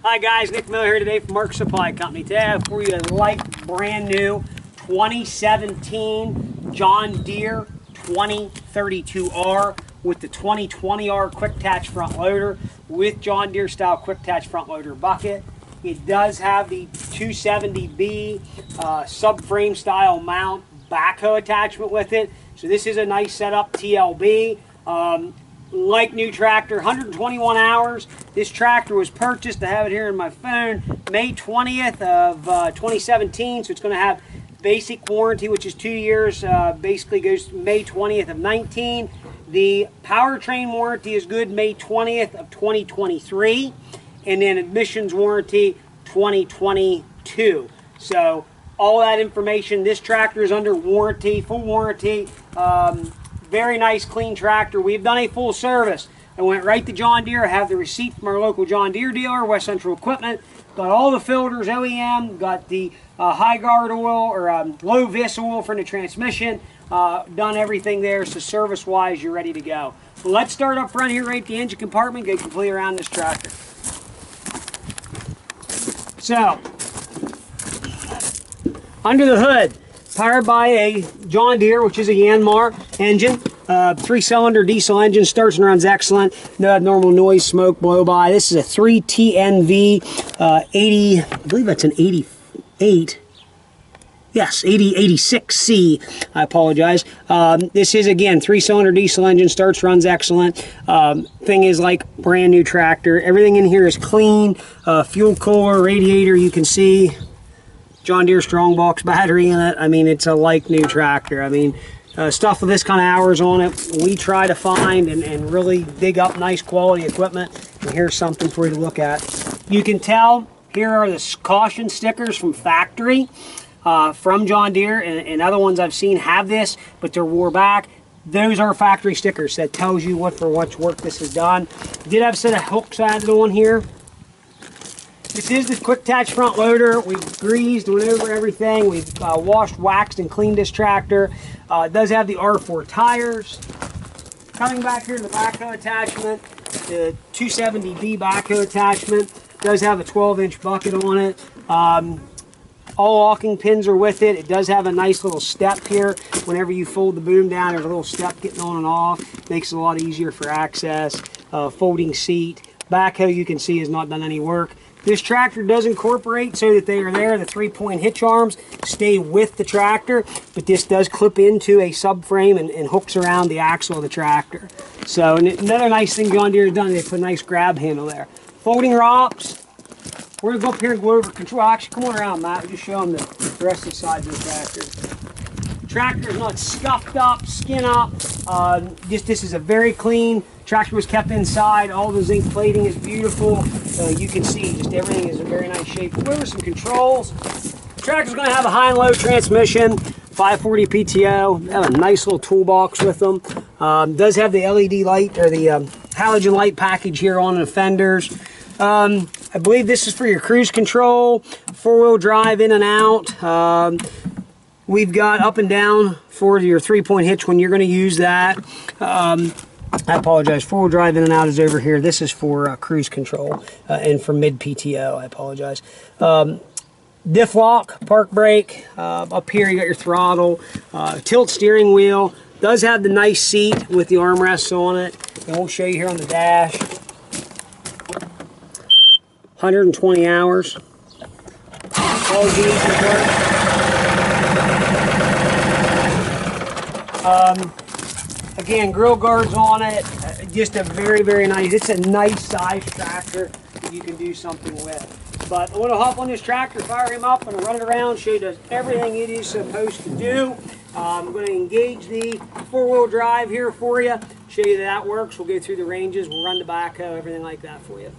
Hi guys, Nick Miller here today from Mark Supply Company. Today I have for you a light, brand new 2017 John Deere 2032R with the 2020R quick attach front loader with John Deere style quick attach front loader bucket. It does have the 270B subframe style mount backhoe attachment with it. So this is a nice setup TLB. Like new tractor, 121 hours. This tractor was purchased, I have it here in my phone, May 20th of 2017. So it's going to have basic warranty, which is 2 years, basically goes May 20th of 19. The powertrain warranty is good May 20th of 2023. And then emissions warranty 2022. So all that information, this tractor is under warranty, full warranty. Very nice, clean tractor. We've done a full service. I went right to John Deere. I have the receipt from our local John Deere dealer, West Central Equipment. Got all the filters, OEM. Got the high guard oil or low vis oil for the transmission. Done everything there, so service-wise, you're ready to go. Well, let's start up front here, right at the engine compartment, go completely around this tractor. So, under the hood, powered by a John Deere, which is a Yanmar engine. 3-cylinder diesel engine, starts and runs excellent. No abnormal noise, smoke, blow by. This is a 3TNV 80, I believe that's an 88. Yes, 86C. I apologize. This is, again, 3-cylinder diesel engine, starts, runs excellent. Thing is like brand new tractor. Everything in here is clean. Fuel cooler, radiator, you can see. John Deere strong box battery in it. I mean, it's a like new tractor. I mean, stuff with this kind of hours on it, we try to find and really dig up nice quality equipment. And here's something for you to look at. You can tell here are the caution stickers from factory from John Deere, and other ones I've seen have this, but they're wore back. Those are factory stickers that tells you what work this has done. Did have a set of hooks added on here. This is the quick attach front loader. We've greased, went over everything. We've washed, waxed, and cleaned this tractor. It does have the R4 tires. Coming back here to the backhoe attachment, the 270B Backhoe attachment. It does have a 12-inch bucket on it. All locking pins are with it. It does have a nice little step here. Whenever you fold the boom down, there's a little step getting on and off. Makes it a lot easier for access. Folding seat. Backhoe, you can see, has not done any work. This tractor does incorporate so that they are there. The 3-point hitch arms stay with the tractor, but this does clip into a subframe and hooks around the axle of the tractor. So another nice thing John Deere has done, they put a nice grab handle there. Folding ROPS. We're going to go up here and go over control. Actually, come on around, Matt. We'll just show them the rest of the sides of the tractor. The tractor is not scuffed up, skin up. This is a very clean. Tractor was kept inside. All the zinc plating is beautiful. You can see just everything is in very nice shape. We'll go over some controls. The tractor's going to have a high and low transmission, 540 PTO. They have a nice little toolbox with them. Does have the LED light or the halogen light package here on the fenders. I believe this is for your cruise control, 4-wheel drive in and out. We've got up and down for your 3-point hitch when you're going to use that. I apologize, 4-wheel drive in and out is over here. This is for cruise control and for mid PTO, I apologize. Diff lock, park brake, up here you got your throttle, tilt steering wheel. Does have the nice seat with the armrests on it. And we'll show you here on the dash. 120 hours. All these work. Again, grill guards on it. Just a very, very nice. It's a nice size tractor that you can do something with. But I want to hop on this tractor, fire him up, and run it around, show you does everything it is supposed to do. I'm going to engage the 4-wheel drive here for you, show you that works. We'll go through the ranges, we'll run the backhoe, everything like that for you.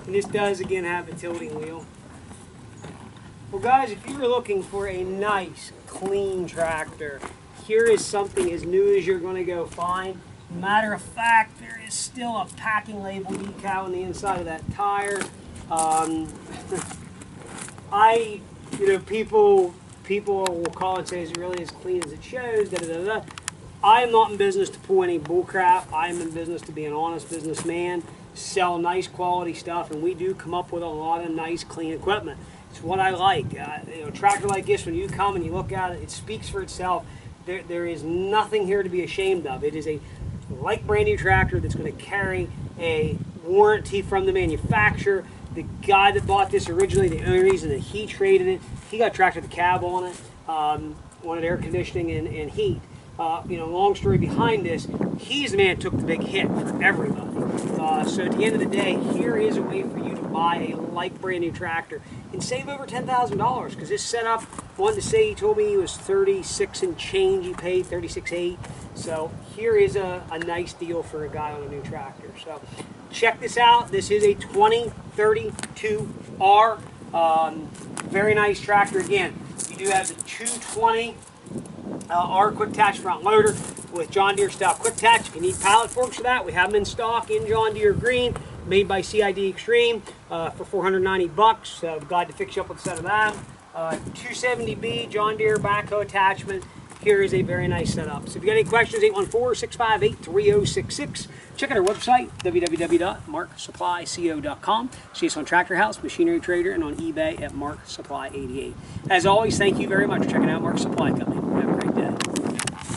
And this does, again, have a tilting wheel. Well, guys, if you're looking for a nice, clean tractor, here is something as new as you're going to go find. Matter of fact, there is still a packing label decal on the inside of that tire. People will call and say, is it really as clean as it shows? Da, da, da, da. I am not in business to pull any bull crap. I am in business to be an honest businessman, sell nice quality stuff, and we do come up with a lot of nice, clean equipment. It's what I like. A tractor like this, when you come and you look at it, it speaks for itself. There is nothing here to be ashamed of. It is a like brand new tractor that's going to carry a warranty from the manufacturer. The guy that bought this originally, the only reason that he traded it, he got a tractor with a cab on it, wanted air conditioning and heat. Long story behind this, he's the man that took the big hit for everybody. So at the end of the day, here is a way for you to buy a like brand new tractor and save over $10,000, because this setup, wanted to say, he told me he was 36 and change he paid, 36.8. So here is a nice deal for a guy on a new tractor. So check this out. This is a 2032R. Very nice tractor. Again, you do have the 220R quick attach front loader with John Deere style quick attach. If you need pallet forks for that, we have them in stock in John Deere green, made by CID Extreme for $490. Glad to fix you up with a set of that. 270B John Deere backhoe attachment. Here is a very nice setup. So if you got any questions, 814-658-3066. Check out our website, www.marksupplyco.com. See us on Tractor House, Machinery Trader, and on eBay at Mark Supply 88. As always, thank you very much for checking out Mark Supply Company.